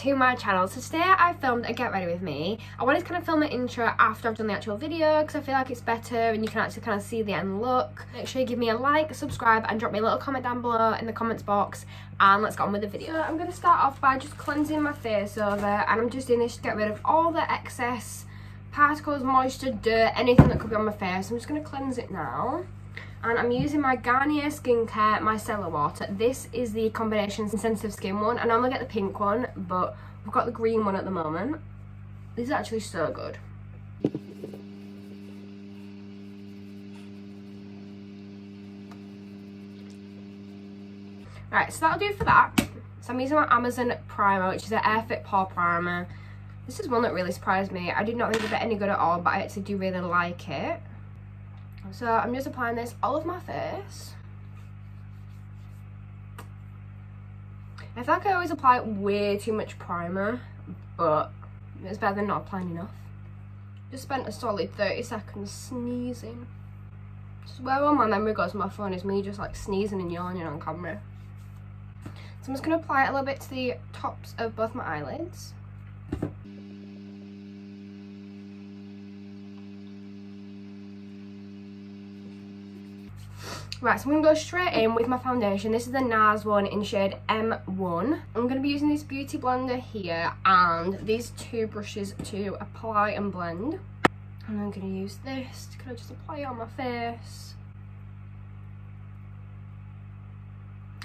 to my channel. So today I filmed a get ready with me. I wanted to kind of film an intro after I've done the actual video because I feel like it's better and you can actually kind of see the end look. Make sure you give me a like, subscribe and drop me a little comment down below in the comments box, and let's get on with the video. So I'm going to start off by just cleansing my face over, and I'm just doing this to get rid of all the excess particles, moisture, dirt, anything that could be on my face. I'm just going to cleanse it now. And I'm using my Garnier Skincare Micellar Water. This is the combination sensitive skin one. I normally get the pink one, but we've got the green one at the moment. This is actually so good. Right, so that'll do for that. So I'm using my Amazon primer, which is an Air Fit Pore Primer. This is one that really surprised me. I did not think it any good at all, but I actually do really like it. So I'm just applying this all over my face. I feel like I always apply way too much primer, but it's better than not applying enough. Just spent a solid 30 seconds sneezing. Just where all my memory goes on my phone is me just like sneezing and yawning on camera. So I'm just going to apply it a little bit to the tops of both my eyelids. Right, so I'm going to go straight in with my foundation. This is the NARS one in shade M1. I'm going to be using this beauty blender here and these two brushes to apply and blend. And I'm going to use this to kind of just apply it on my face.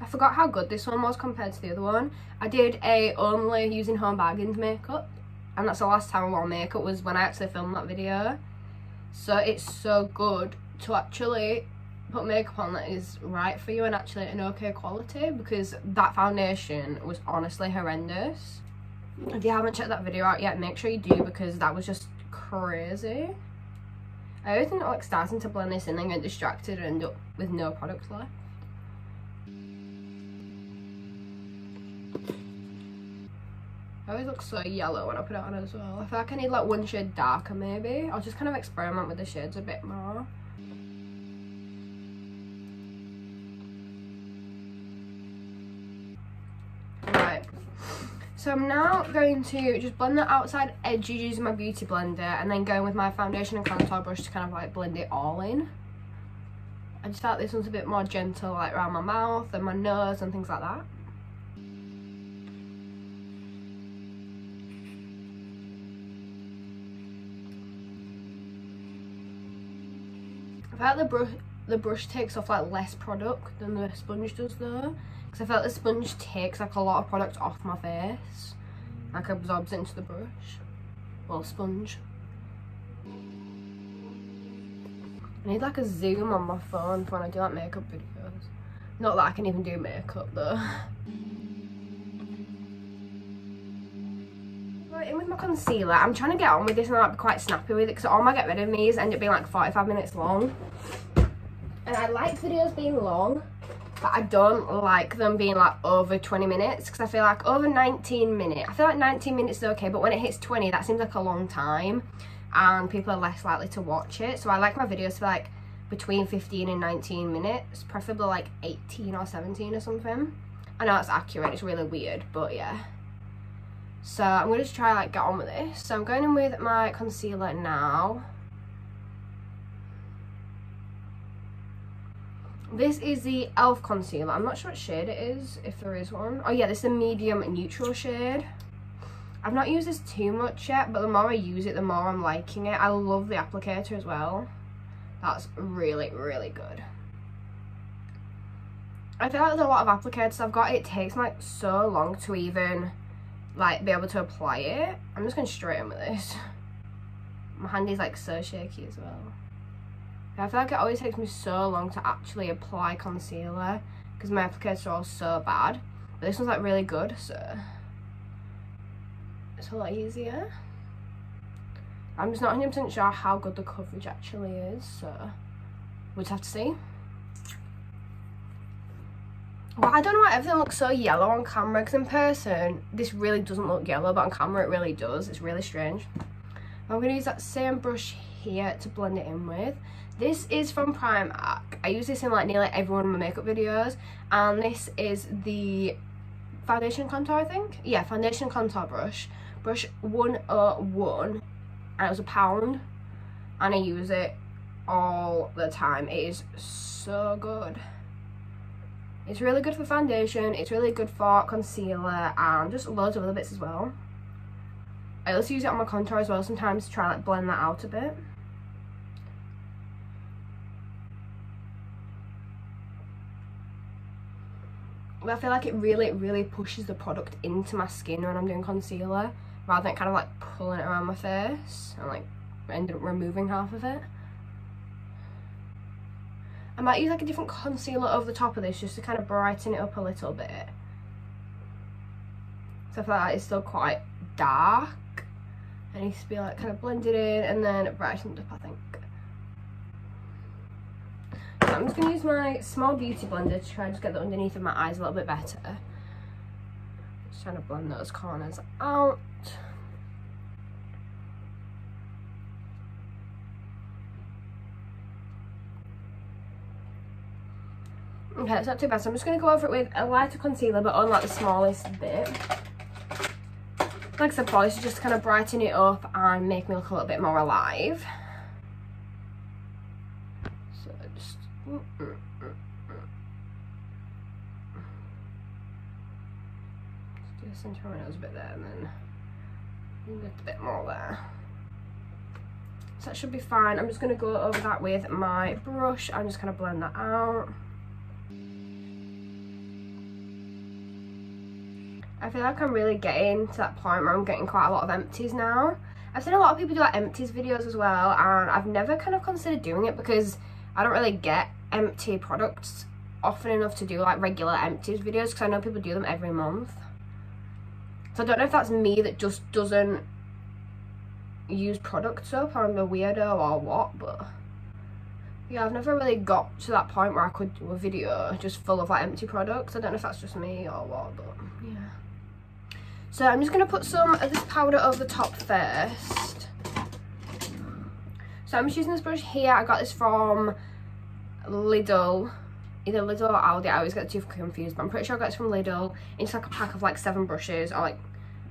I forgot how good this one was compared to the other one. I did a only using Home Bargains makeup, and that's the last time I wore makeup was when I actually filmed that video. So it's so good to actually put makeup on that is right for you and actually an okay quality, because that foundation was honestly horrendous. If you haven't checked that video out yet, make sure you do, because that was just crazy. I always think like starting to blend this in and get distracted and end up with no product left. I always look so yellow when I put it on as well. I feel like I need like one shade darker maybe. I'll just kind of experiment with the shades a bit more. So I'm now going to just blend the outside edges using my beauty blender, and then going with my foundation and contour brush to kind of like blend it all in. I just felt like this one's a bit more gentle, like around my mouth and my nose and things like that. I feel like the brush takes off like less product than the sponge does though. I felt the sponge takes like a lot of product off my face, like absorbs into the brush. Well, sponge. I need like a zoom on my phone for when I do like makeup videos. Not that I can even do makeup though. Right, in with my concealer. I'm trying to get on with this and I'll be quite snappy with it, because all my get rid of me's end up being like 45 minutes long. And I like videos being long, but I don't like them being like over 20 minutes, because I feel like over 19 minutes, I feel like 19 minutes is okay, but when it hits 20, that seems like a long time and people are less likely to watch it. So I like my videos to be like between 15 and 19 minutes, preferably like 18 or 17 or something. I know it's accurate, it's really weird, but yeah. So I'm going to try like get on with this. So I'm going in with my concealer now. This is the e.l.f. concealer. I'm not sure what shade it is, if there is one. Oh yeah, this is a medium neutral shade. I've not used this too much yet, but the more I use it, the more I'm liking it. I love the applicator as well. That's really, really good. I feel like there's a lot of applicators I've got. It takes like so long to even like be able to apply it. I'm just going straight in with this. My hand is like so shaky as well. I feel like it always takes me so long to actually apply concealer because my applicators are all so bad. But this one's like really good, so it's a lot easier. I'm just not 100% sure how good the coverage actually is, so we'll just have to see. But I don't know why everything looks so yellow on camera, because in person this really doesn't look yellow, but on camera it really does. It's really strange. I'm going to use that same brush here to blend it in with. This is from Primark. I use this in like nearly every one of my makeup videos, and this is the foundation contour, I think. Yeah, foundation contour brush. Brush 101, and it was £1, and I use it all the time. It is so good. It's really good for foundation, it's really good for concealer, and just loads of other bits as well. I also use it on my contour as well sometimes to try like blend that out a bit. But I feel like it really pushes the product into my skin when I'm doing concealer, rather than kind of like pulling it around my face and like ended up removing half of it. I might use like a different concealer over the top of this just to kind of brighten it up a little bit. So I feel like it's still quite dark. It needs to be like kind of blended in and then brightened up, I think. So I'm just going to use my small beauty blender to try and just get the underneath of my eyes a little bit better. Just trying to blend those corners out. Okay, it's not too bad, so I'm just going to go over it with a lighter concealer, but on like the smallest bit. Like I said before, this is just to kind of brighten it up and make me look a little bit more alive. So just... do the centre of my nose a bit there, and then get a bit more there. So that should be fine. I'm just going to go over that with my brush and just kind of blend that out. I feel like I'm really getting to that point where I'm getting quite a lot of empties now. I've seen a lot of people do like empties videos as well, and I've never kind of considered doing it because I don't really get empty products often enough to do like regular empties videos, because I know people do them every month. So I don't know if that's me that just doesn't use products up, or I'm a weirdo or what, but yeah, I've never really got to that point where I could do a video just full of like empty products. I don't know if that's just me or what, but yeah. So I'm just going to put some of this powder over the top first. So I'm just using this brush here. I got this from Lidl. Either Lidl or Aldi. I always get the two confused, but I'm pretty sure I got this from Lidl. It's like a pack of like 7 brushes or like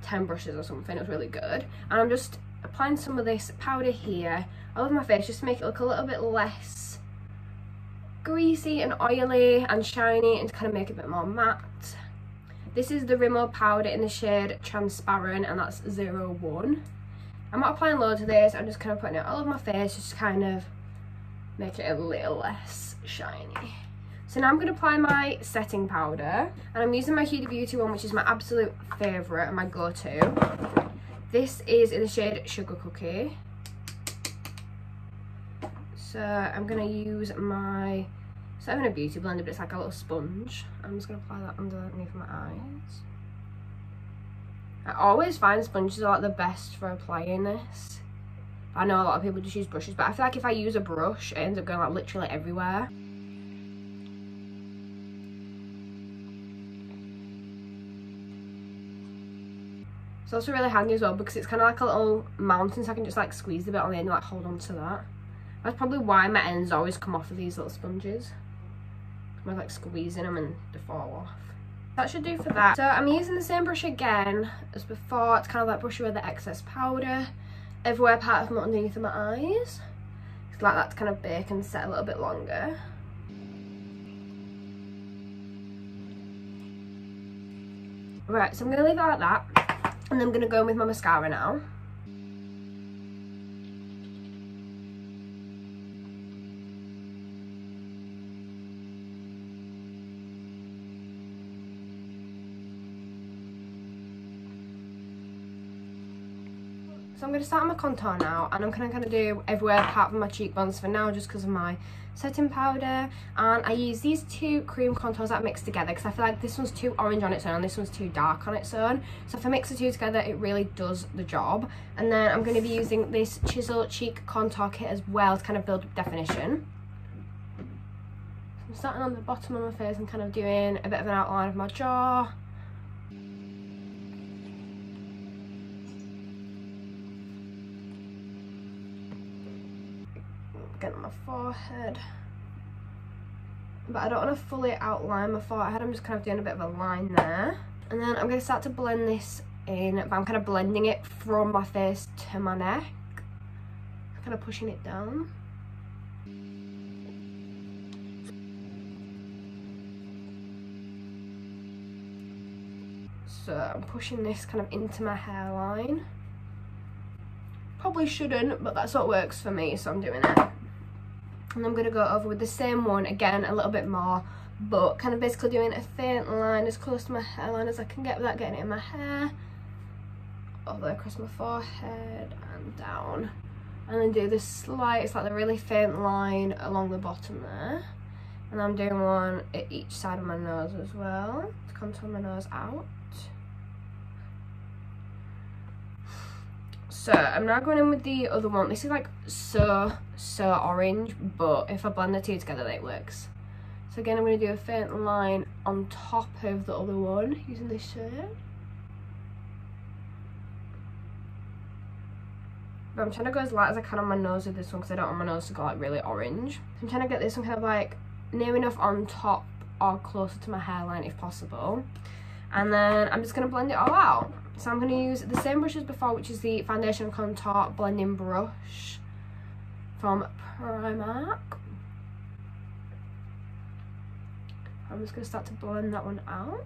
10 brushes or something. It was really good. And I'm just applying some of this powder here all over my face just to make it look a little bit less greasy and oily and shiny, and to kind of make it a bit more matte. This is the Rimmel powder in the shade Transparent, and that's 01. I'm not applying loads of this, I'm just kind of putting it all over my face just to kind of make it a little less shiny. So now I'm going to apply my setting powder, and I'm using my Huda Beauty one, which is my absolute favourite and my go-to. This is in the shade Sugar Cookie. So I'm going to use my... It's not even a beauty blender, but it's like a little sponge. I'm just going to apply that underneath my eyes. I always find sponges are like the best for applying this. I know a lot of people just use brushes, but I feel like if I use a brush, it ends up going like literally everywhere. It's also really handy as well because it's kind of like a little mountain, so I can just like squeeze the bit on the end and like hold on to that. That's probably why my ends always come off of these little sponges. I'm like squeezing them and they fall off. That should do for that. So I'm using the same brush again as before. It's kind of like brushing away the excess powder everywhere apart from underneath of my eyes. It's like that to kind of bake and set a little bit longer. Right, so I'm going to leave it like that, and then I'm going to go in with my mascara now. So I'm going to start on my contour now, and I'm going to kind of do everywhere apart from my cheekbones for now just because of my setting powder. And I use these two cream contours that I mix together because I feel like this one's too orange on its own and this one's too dark on its own. So if I mix the two together, it really does the job. And then I'm going to be using this Chisel Cheek Contour Kit as well to kind of build up definition. I'm starting on the bottom of my face and kind of doing a bit of an outline of my jaw. Again on my forehead, but I don't want to fully outline my forehead. I'm just kind of doing a bit of a line there. And then I'm going to start to blend this in, but I'm kind of blending it from my face to my neck. Kind of pushing it down. So I'm pushing this kind of into my hairline. Probably shouldn't, but that's what works for me, so I'm doing it. And I'm going to go over with the same one again a little bit more, but kind of basically doing a faint line as close to my hairline as I can get without getting it in my hair. Over across my forehead and down. And then do this slight, it's like the really faint line along the bottom there. And I'm doing one at each side of my nose as well, to contour my nose out. So I'm now going in with the other one. This is like so orange, but if I blend the two together, it works. So again, I'm going to do a faint line on top of the other one using this shade. But I'm trying to go as light as I can on my nose with this one because I don't want my nose to go like really orange. So I'm trying to get this one kind of like near enough on top or closer to my hairline if possible. And then I'm just going to blend it all out. So I'm going to use the same brush as before, which is the Foundation Contour Blending Brush from Primark. I'm just going to start to blend that one out.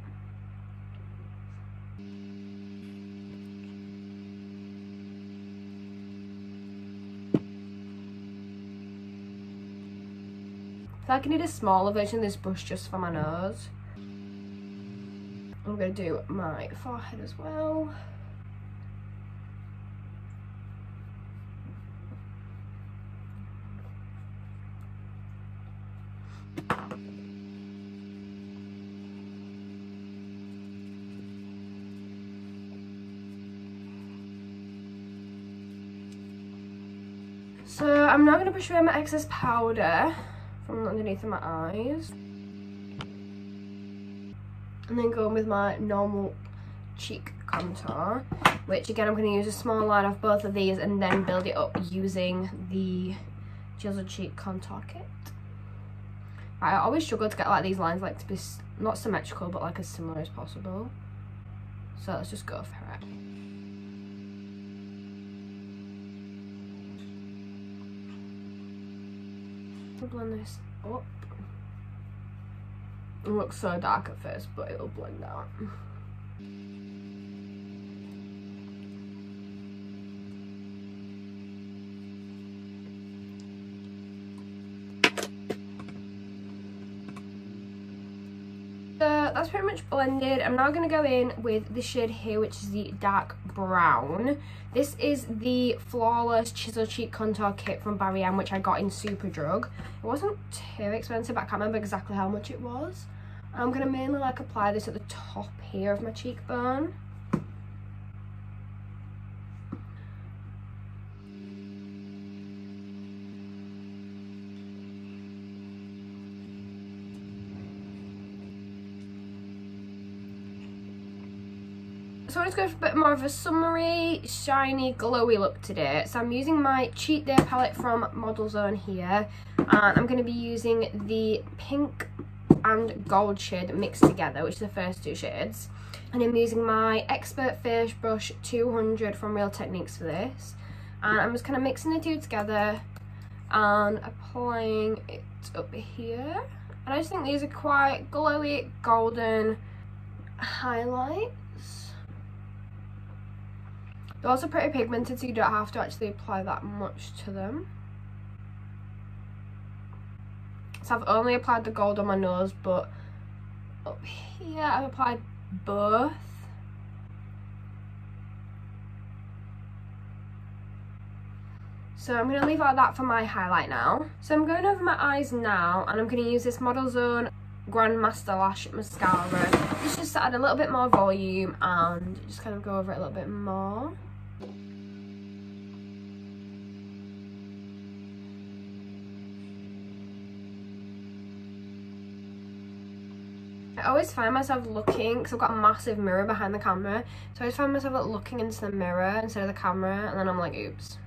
I feel like I need a smaller version of this brush just for my nose. I'm going to do my forehead as well. So I'm now going to brush away my excess powder from underneath of my eyes. And then go with my normal cheek contour, which again I'm going to use a small line off both of these and then build it up using the Chisel Cheek Contour Kit. I always struggle to get like these lines like to be not symmetrical but like as similar as possible. So let's just go for it. I'll blend this up. It looks so dark at first, but it'll blend out. So that's pretty much blended. I'm now going to go in with the shade here, which is the dark brown. This is the Flawless Chisel Cheek Contour Kit from Barry M, which I got in Superdrug. It wasn't too expensive, but I can't remember exactly how much it was. I'm going to mainly like apply this at the top here of my cheekbone. So I want to go for a bit more of a summery, shiny, glowy look today. So I'm using my Cheat Day palette from Model Zone here. And I'm going to be using the pink and gold shade mixed together, which is the first two shades. And I'm using my Expert Face Brush 200 from Real Techniques for this. And I'm just kind of mixing the two together and applying it up here. And I just think these are quite glowy, golden highlights. They're also pretty pigmented, so you don't have to actually apply that much to them. So I've only applied the gold on my nose, but up here I've applied both. So I'm going to leave it like that for my highlight now. So I'm going over my eyes now, and I'm going to use this Model Zone Grandmaster Lash Mascara. It's just to add a little bit more volume and just kind of go over it a little bit more. I always find myself looking, because I've got a massive mirror behind the camera, so I always find myself like, looking into the mirror instead of the camera, and then I'm like, oops.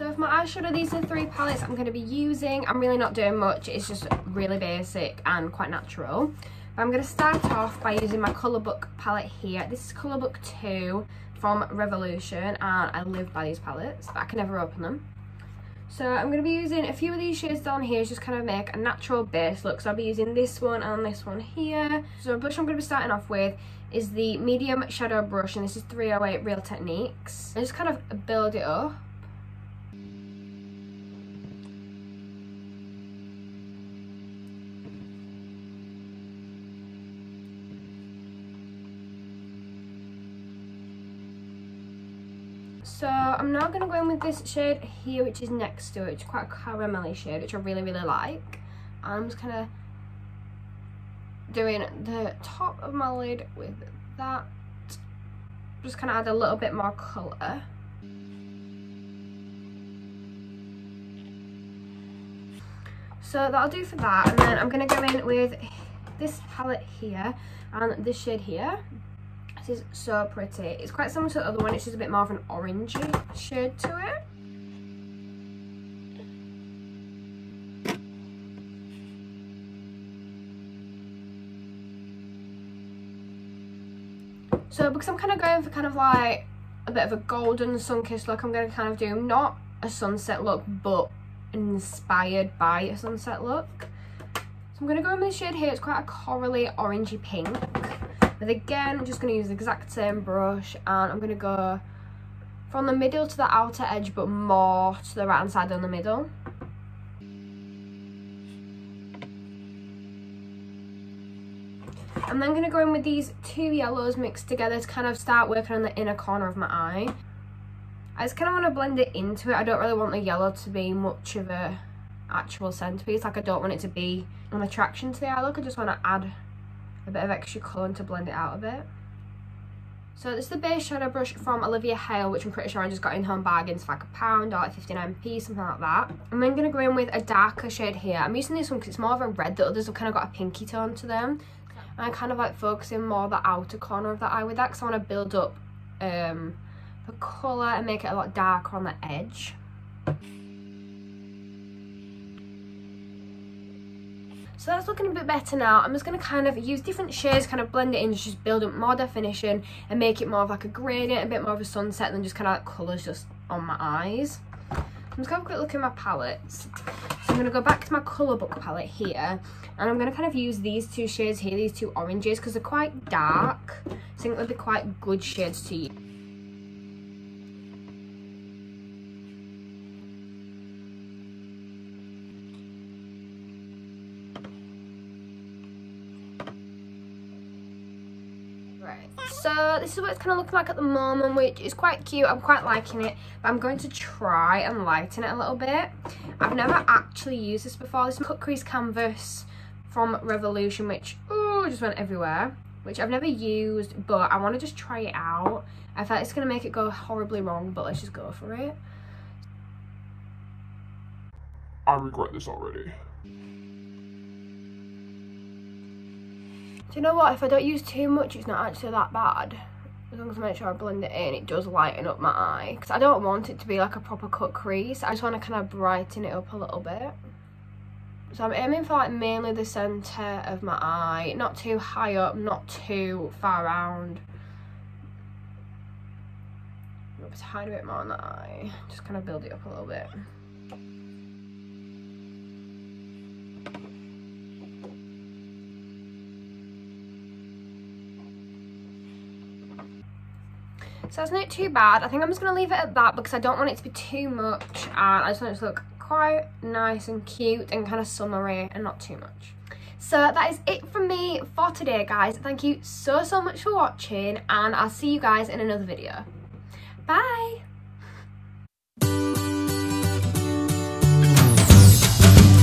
So for my eyeshadow, these are the 3 palettes I'm going to be using. I'm really not doing much, it's just really basic and quite natural. But I'm going to start off by using my Colour Book palette here. This is Colour Book 2 from Revolution, and I live by these palettes, but I can never open them. So I'm going to be using a few of these shades down here, just kind of make a natural base look. So I'll be using this one and this one here. So the brush I'm going to be starting off with is the medium shadow brush, and this is 308 Real Techniques. And just kind of build it up. So I'm now going to go in with this shade here, which is next to it, which is quite a caramelly shade, which I really, really like. I'm just kind of doing the top of my lid with that. Just kind of add a little bit more colour. So that'll do for that, and then I'm going to go in with this palette here and this shade here. This is so pretty. It's quite similar to the other one, it's just a bit more of an orangey shade to it. So because I'm kind of going for kind of like a bit of a golden sun-kissed look, I'm going to kind of do not a sunset look, but inspired by a sunset look. So I'm going to go in with this shade here. It's quite a corally orangey pink. But again, I'm just going to use the exact same brush, and I'm going to go from the middle to the outer edge, but more to the right hand side than the middle. I'm then going to go in with these 2 yellows mixed together to kind of start working on the inner corner of my eye. I just kind of want to blend it into it. I don't really want the yellow to be much of a actual centerpiece. Like, I don't want it to be an attraction to the eye look. I just want to add a bit of extra colour to blend it out a bit. So this is the base shadow brush from Olivia Hale, which I'm pretty sure I just got in Home Bargains for like £1 or like 59p, something like that. I'm then going to go in with a darker shade here. I'm using this one because it's more of a red. The others have kind of got a pinky tone to them. And I kind of like focusing more the outer corner of the eye with that, because I want to build up the colour and make it a lot darker on the edge. So that's looking a bit better now. I'm just going to kind of use different shades, kind of blend it in, just build up more definition and make it more of like a gradient, a bit more of a sunset than just kind of like colours just on my eyes. I'm just going to have a quick look at my palettes. So I'm going to go back to my Colour Book palette here, and I'm going to kind of use these 2 shades here, these 2 oranges, because they're quite dark. So I think they'll be quite good shades to use. Right, so this is what it's kind of looking like at the moment, which is quite cute. I'm quite liking it, but I'm going to try and lighten it a little bit. I've never actually used this before. This is Cut Crease Canvas from Revolution, which just went everywhere, which I've never used, but I want to just try it out. I feel like it's going to make it go horribly wrong, but let's just go for it. I regret this already. Do you know what? If I don't use too much, it's not actually that bad. As long as I make sure I blend it in, it does lighten up my eye. Because I don't want it to be like a proper cut crease. I just want to kind of brighten it up a little bit. So I'm aiming for like mainly the centre of my eye. Not too high up, not too far around. Up a tiny bit more on the eye. Just kind of build it up a little bit. So that's not too bad. I think I'm just going to leave it at that because I don't want it to be too much, and I just want it to look quite nice and cute and kind of summery and not too much. So that is it from me for today, guys. Thank you so much for watching, and I'll see you guys in another video. Bye!